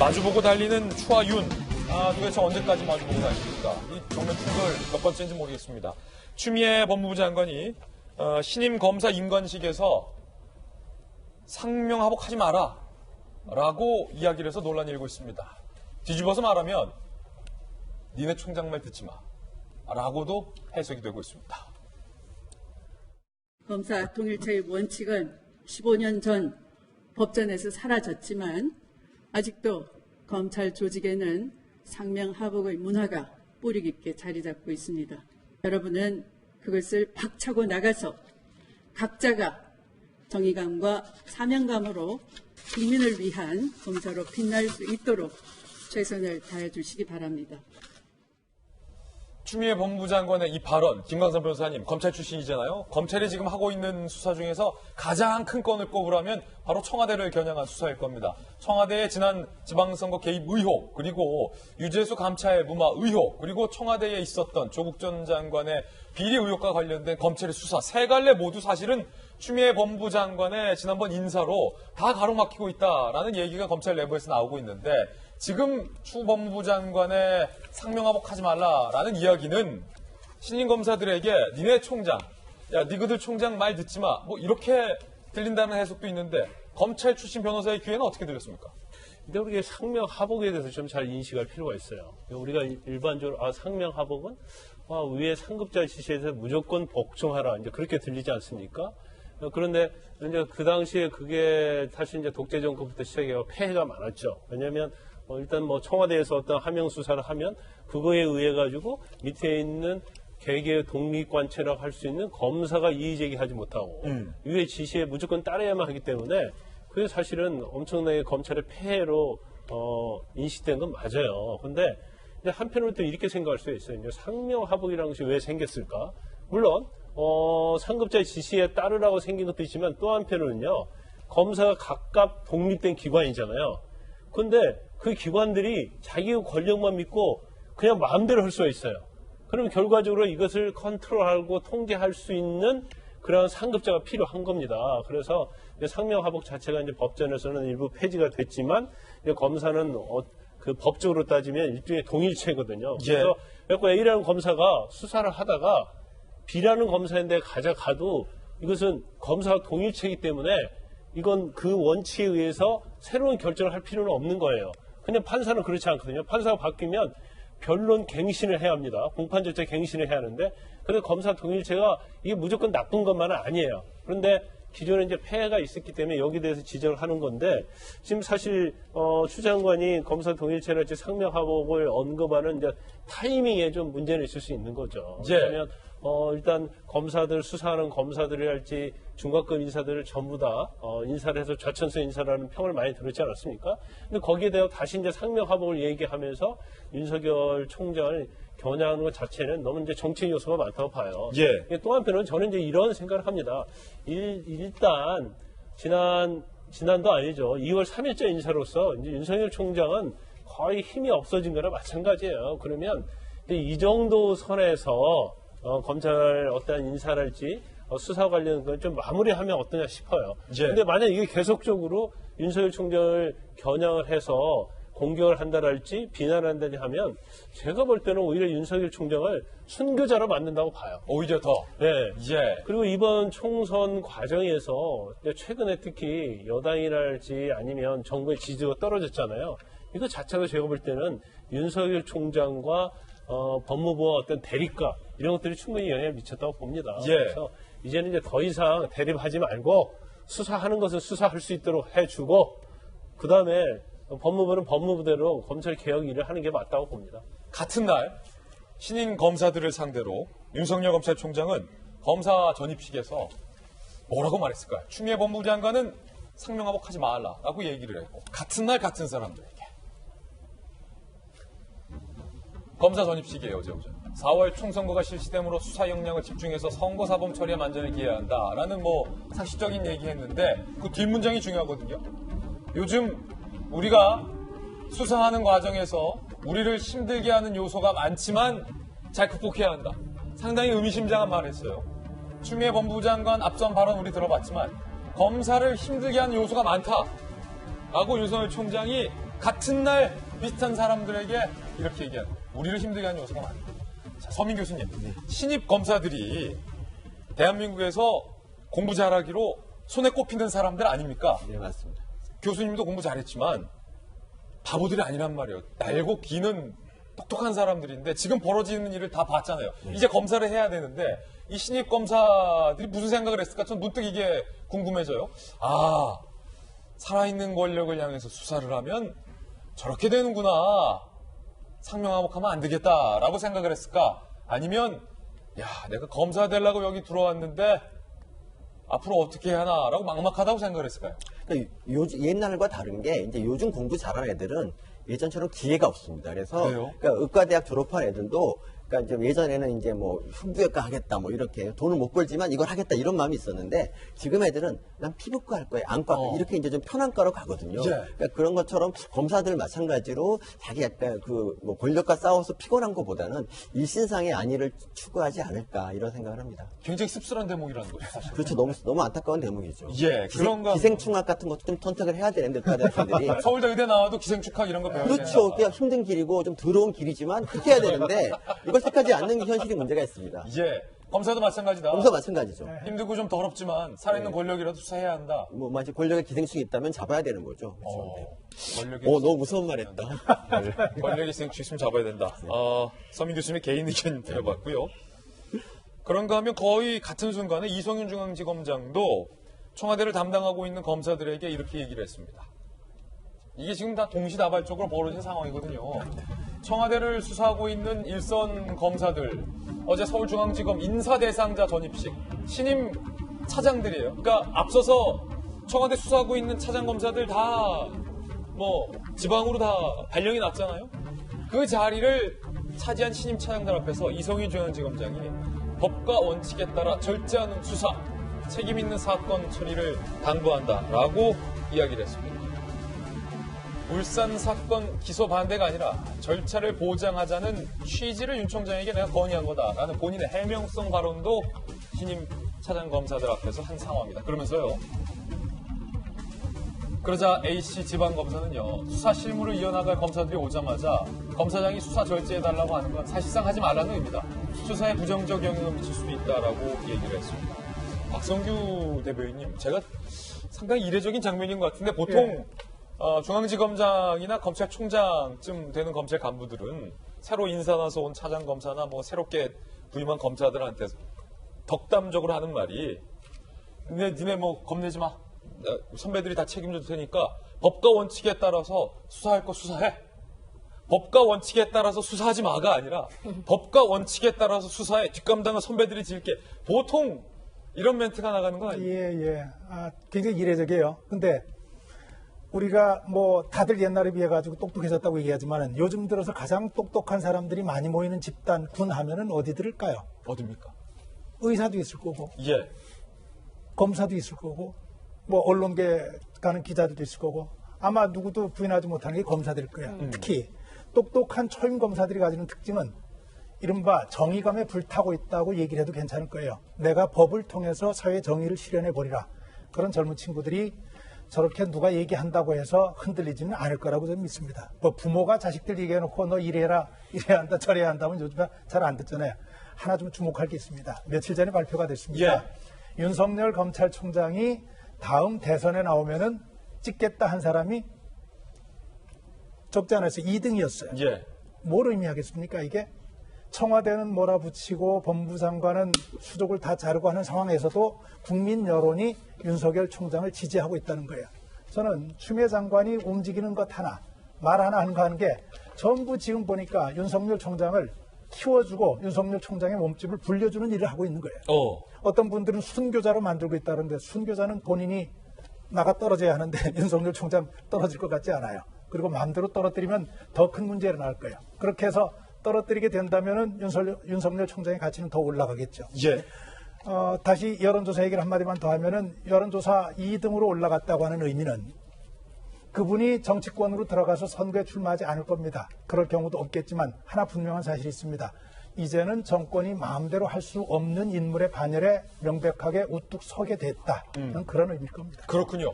마주보고 달리는 추와 윤. 도대체 언제까지 마주보고 달립니까? 이 정면 충돌 몇 번째인지 모르겠습니다. 추미애 법무부 장관이 신임 검사 임관식에서 상명하복하지 마라 라고 이야기를 해서 논란이 일고 있습니다. 뒤집어서 말하면 니네 총장 말 듣지 마 라고도 해석이 되고 있습니다. 검사 통일체의 원칙은 15년 전 법전에서 사라졌지만 아직도 검찰 조직에는 상명하복의 문화가 뿌리 깊게 자리 잡고 있습니다. 여러분은 그것을 박차고 나가서 각자가 정의감과 사명감으로 국민을 위한 검사로 빛날 수 있도록 최선을 다해 주시기 바랍니다. 추미애 법무부 장관의 이 발언, 김광선 변호사님 검찰 출신이잖아요. 검찰이 지금 하고 있는 수사 중에서 가장 큰 건을 꼽으라면 바로 청와대를 겨냥한 수사일 겁니다. 청와대의 지난 지방선거 개입 의혹, 그리고 유재수 감찰 무마 의혹, 그리고 청와대에 있었던 조국 전 장관의 비리 의혹과 관련된 검찰의 수사, 세 갈래 모두 사실은 추미애 법무부 장관의 지난번 인사로 다 가로막히고 있다라는 얘기가 검찰 내부에서 나오고 있는데, 지금 추 법무부 장관의 상명하복하지 말라라는 이야기는 신임 검사들에게 니네 총장, 야 니그들 총장 말 듣지 마, 뭐 이렇게 들린다는 해석도 있는데 검찰 출신 변호사의 귀에는 어떻게 들렸습니까? 근데 우리가 상명하복에 대해서 좀 잘 인식할 필요가 있어요. 우리가 일반적으로 상명하복은 위에 상급자 지시에서 무조건 복종하라, 이제 그렇게 들리지 않습니까? 그런데 이제 그 당시에 그게 사실 이제 독재 정권부터 시작해서 폐해가 많았죠. 왜냐하면 일단 청와대에서 어떤 하명 수사를 하면 그거에 의해 가지고 밑에 있는 개개의 독립관체라고 할 수 있는 검사가 이의 제기하지 못하고 위의 지시에 무조건 따라야만 하기 때문에 그게 사실은 엄청나게 검찰의 폐해로 인식된 건 맞아요. 근데 한편으로 또 이렇게 생각할 수 있어요. 이제 상명하복이라는 것이 왜 생겼을까? 물론 상급자의 지시에 따르라고 생긴 것도 있지만 또 한편으로는요, 검사가 각각 독립된 기관이잖아요. 근데 그 기관들이 자기 권력만 믿고 그냥 마음대로 할 수가 있어요. 그럼 결과적으로 이것을 컨트롤하고 통제할 수 있는 그런 상급자가 필요한 겁니다. 그래서 상명하복 자체가 이제 법전에서는 일부 폐지가 됐지만 검사는 그 법적으로 따지면 일종의 동일체거든요. 그래서 A라는 검사가 수사를 하다가 B라는 검사인데 가도 이것은 검사와 동일체이기 때문에 이건 그 원칙에 의해서 새로운 결정을 할 필요는 없는 거예요. 근데 판사는 그렇지 않거든요. 판사가 바뀌면 변론 갱신을 해야 합니다. 공판 절차 갱신을 해야 하는데, 그래서 검사 동일체가 이게 무조건 나쁜 것만은 아니에요. 그런데 기존에 이제 폐해가 있었기 때문에 여기에 대해서 지적을 하는 건데, 지금 사실 추 장관이 검사 동일체랄지 상명하복을 언급하는 이제 타이밍에 좀 문제는 있을 수 있는 거죠. 왜냐하면 일단 검사들, 수사하는 검사들이랄지 중간급 인사들을 전부 다 인사를 해서 좌천수 인사라는 평을 많이 들었지 않았습니까? 근데 거기에 대해 다시 이제 상명하복을 얘기하면서 윤석열 총장을 겨냥하는 것 자체는 너무 이제 정치적 요소가 많다고 봐요. 또 한편으로는 저는 이제 이런 생각을 합니다. 일단 지난도 아니죠. 2월 3일자 인사로서 이제 윤석열 총장은 거의 힘이 없어진 거나 마찬가지예요. 그러면 이 정도 선에서 검찰 어떠한 인사랄지 수사 관련 건 좀 마무리하면 어떠냐 싶어요. 근데 만약 이게 계속적으로 윤석열 총장을 겨냥을 해서 공격을 한다랄지 비난한다든지 하면 제가 볼 때는 오히려 윤석열 총장을 순교자로 만든다고 봐요. 오히려 더. 그리고 이번 총선 과정에서 최근에 특히 여당이랄지 아니면 정부의 지지가 떨어졌잖아요. 이거 자체가 제가 볼 때는 윤석열 총장과 법무부와 어떤 대립과 이런 것들이 충분히 영향을 미쳤다고 봅니다. 그래서 이제는 이제 더 이상 대립하지 말고 수사하는 것은 수사할 수 있도록 해주고, 그 다음에 법무부는 법무부대로 검찰 개혁 일을 하는 게 맞다고 봅니다. 같은 날 신임 검사들을 상대로 윤석열 검찰총장은 검사 전입식에서 뭐라고 말했을까요? 추미애 법무부 장관은 상명하복하지 말라라고 얘기를 했고, 같은 날 같은 사람들에게 검사 전입식이에요. 어제 4월 총선거가 실시되므로 수사 역량을 집중해서 선거사범 처리에 만전을 기해야 한다라는 상식적인 얘기했는데, 그 뒷문장이 중요하거든요. 요즘 우리가 수사하는 과정에서 우리를 힘들게 하는 요소가 많지만 잘 극복해야 한다. 상당히 의미심장한 말을 했어요. 추미애 법무부 장관 앞선 발언 우리 들어봤지만 검사를 힘들게 하는 요소가 많다라고 윤석열 총장이 같은 날 비슷한 사람들에게 이렇게 얘기하는 우리를 힘들게 하는 요소가 많아요. 자, 서민 교수님, 신입 검사들이 대한민국에서 공부 잘하기로 손에 꼽히는 사람들 아닙니까? 네, 맞습니다. 교수님도 공부 잘했지만 바보들이 아니란 말이에요. 날고 기는 똑똑한 사람들인데 지금 벌어지는 일을 다 봤잖아요. 이제 검사를 해야 되는데 이 신입 검사들이 무슨 생각을 했을까? 전 문득 이게 궁금해져요. 아, 살아있는 권력을 향해서 수사를 하면 저렇게 되는구나. 상명하복하면 안 되겠다라고 생각을 했을까? 아니면 야, 내가 검사 되려고 여기 들어왔는데 앞으로 어떻게 해야 하나라고 막막하다고 생각을 했을까요? 그러니까 옛날과 다른 게 이제 요즘 공부 잘하는 애들은 예전처럼 기회가 없습니다. 그래서 그래요? 그러니까 의과대학 졸업한 애들도 그러니까 이제 예전에는 이제 뭐 흉부외과 하겠다 뭐 이렇게 돈을 못 벌지만 이걸 하겠다 이런 마음이 있었는데 지금 애들은 난 피부과 할 거야, 안과 이렇게 이제 좀 편한 과로 가거든요. 예. 그러니까 그런 것처럼 검사들 마찬가지로 자기 약간 그 뭐 권력과 싸워서 피곤한 것보다는 일신상의 안위를 추구하지 않을까 이런 생각을 합니다. 굉장히 씁쓸한 대목이라는 거죠, 사실. 그렇죠. 너무 안타까운 대목이죠. 예, 그런가. 기생충학 같은 것도 좀 선택을 해야 되는데 의과대학생들이 서울대 의대 나와도 기생충학 이런 거 배워야 그렇죠. 되니까. 그냥 힘든 길이고 좀 더러운 길이지만 그렇게 해야 되는데 이걸 택하지 않는 게 현실이 문제가 있습니다. 예, 검사도 마찬가지다. 검사 마찬가지죠. 힘들고 좀 더럽지만 살아있는 권력이라도 수사해야 한다. 뭐 마치 권력에 기생충이 있다면 잡아야 되는 거죠. 그렇죠. 네. 권력이 너무 무서운 말 했다. 권력이 기생충 있으면 잡아야 된다. 서민 교수님의 개인 의견 들어봤고요. 그런가 하면 거의 같은 순간에 이성윤 중앙지검장도 청와대를 담당하고 있는 검사들에게 이렇게 얘기를 했습니다. 이게 지금 다 동시다발적으로 벌어진 상황이거든요. 청와대를 수사하고 있는 일선 검사들, 어제 서울중앙지검 인사대상자 전입식, 신임 차장들이에요. 그러니까 앞서서 청와대 수사하고 있는 차장검사들 다 뭐 지방으로 다 발령이 났잖아요. 그 자리를 차지한 신임 차장들 앞에서 이성윤 중앙지검장이 법과 원칙에 따라 절제하는 수사, 책임 있는 사건 처리를 당부한다라고 이야기를 했습니다. 울산 사건 기소 반대가 아니라 절차를 보장하자는 취지를 윤 총장에게 내가 건의한 거다라는 본인의 해명성 발언도 신임 차장검사들 앞에서 한 상황입니다. 그러면서요. 그러자 A씨 지방검사는요. 수사 실무를 이어나갈 검사들이 오자마자 검사장이 수사 절제해달라고 하는 건 사실상 하지 말라는 의미다. 수사에 부정적 영향을 미칠 수도 있다라고 얘기를 했습니다. 박성규 대변인님, 제가 상당히 이례적인 장면인 것 같은데 보통 중앙지검장이나 검찰총장쯤 되는 검찰 간부들은 새로 인사 나서 온 차장검사나 뭐 새롭게 부임한 검사들한테 덕담적으로 하는 말이 니네 뭐 겁내지 마. 선배들이 다 책임져도 되니까 법과 원칙에 따라서 수사할 거 수사해. 법과 원칙에 따라서 수사하지 마가 아니라 법과 원칙에 따라서 수사해. 뒷감당은 선배들이 질게. 보통 이런 멘트가 나가는 건 아니에요. 예. 굉장히 이례적이에요. 근데 우리가 뭐 다들 옛날에 비해 가지고 똑똑해졌다고 얘기하지만은 요즘 들어서 가장 똑똑한 사람들이 많이 모이는 집단 군 하면은 어디 들을까요? 어딥니까? 의사도 있을 거고, 예. 검사도 있을 거고, 뭐 언론계 가는 기자들도 있을 거고, 아마 누구도 부인하지 못하는 게 검사들일 거예요. 특히 똑똑한 초임 검사들이 가지는 특징은 이른바 정의감에 불타고 있다고 얘기를 해도 괜찮을 거예요. 내가 법을 통해서 사회 정의를 실현해 보리라. 그런 젊은 친구들이 저렇게 누가 얘기한다고 해서 흔들리지는 않을 거라고 저는 믿습니다. 뭐 부모가 자식들 얘기해놓고 너 이래야 한다 저래야 한다면 요즘에 잘 안 듣잖아요. 하나 좀 주목할 게 있습니다. 며칠 전에 발표가 됐습니다. 윤석열 검찰총장이 다음 대선에 나오면은 찍겠다 한 사람이 적지 않았어요. 2등이었어요. 예. 뭘 의미하겠습니까 이게? 청와대는 몰아붙이고 법무장관은 수족을 다 자르고 하는 상황에서도 국민 여론이 윤석열 총장을 지지하고 있다는 거예요. 저는 추미애 장관이 움직이는 것 하나, 말 하나 하는 게 전부 지금 보니까 윤석열 총장을 키워주고 윤석열 총장의 몸집을 불려주는 일을 하고 있는 거예요. 어떤 분들은 순교자로 만들고 있다는데 순교자는 본인이 나가 떨어져야 하는데 윤석열 총장 떨어질 것 같지 않아요. 그리고 마음대로 떨어뜨리면 더 큰 문제가 일어날 거예요. 그렇게 해서 떨어뜨리게 된다면은 윤석열 총장의 가치는 더 올라가겠죠. 예. 다시 여론조사 얘기를 한마디만 더 하면은 여론조사 2등으로 올라갔다고 하는 의미는 그분이 정치권으로 들어가서 선거에 출마하지 않을 겁니다. 그럴 경우도 없겠지만 하나 분명한 사실이 있습니다. 이제는 정권이 마음대로 할 수 없는 인물의 반열에 명백하게 우뚝 서게 됐다는 그런 의미일 겁니다. 그렇군요.